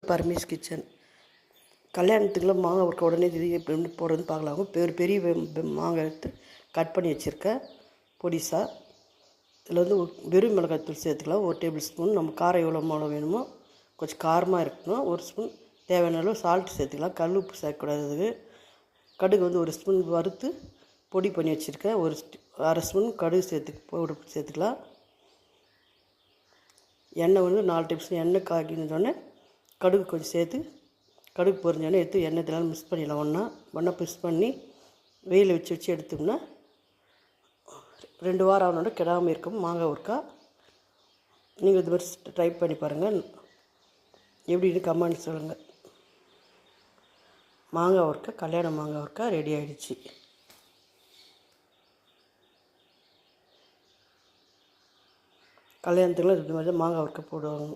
Burmese kitchen. கல்யாணத்துக்குலாம் மாங்காய் ஊறுக்க உடனே இது எப்படி போடுறதுன்னு பார்க்கலாம். பெரிய மாங்காய் எடுத்து கட் பண்ணி வச்சுருக்கேன் பொடிசா. இதில் வந்து வெறும் மிளகாய்த்தூள் சேர்த்துக்கலாம். 1 டேபிள் ஸ்பூன். நம்ம காரம் எவ்வளோ மிளகா வேணுமோ, கொஞ்சம் காரமாக இருக்கணும். 1 ஸ்பூன் தேவையான அளவு சால்ட் சேர்த்துக்கலாம். கல் உப்பு சேர்க்கக்கூடாது. அதுக்கு கடுகு வந்து 1 ஸ்பூன் வறுத்து பொடி பண்ணி வச்சுருக்கேன். 1/2 ஸ்பூன் கடுகு சேர்த்துக்கலாம். எண்ணெய் வந்து 4 டேபிள் ஸ்பூன் எண்ணெய் காய்க்கினோடனே கடுகு கொஞ்சம் சேர்த்து கடுகு பொரிஞ்சோடனே எடுத்து எண்ணெய் இதெல்லாம் மிக்ஸ் பண்ணிடலாம். ஒன்றா மிக்ஸ் பண்ணி வெயில் வச்சு எடுத்தோம்னா 2 வாரம் ஆனோட கெடாமல் இருக்கும் மாங்காய் ஊறுக்காய். நீங்கள் இது மாதிரி ட்ரை பண்ணி பாருங்கள். எப்படின்னு கமெண்ட் சொல்லுங்கள். மாங்காய் ஊறுக்காய், கல்யாண மாங்காய் ஊறுக்காய் ரெடி ஆகிடுச்சு. கல்யாணத்துக்குலாம் இது மாதிரி மாங்காய் ஊறுக்காய் போடுவாங்க.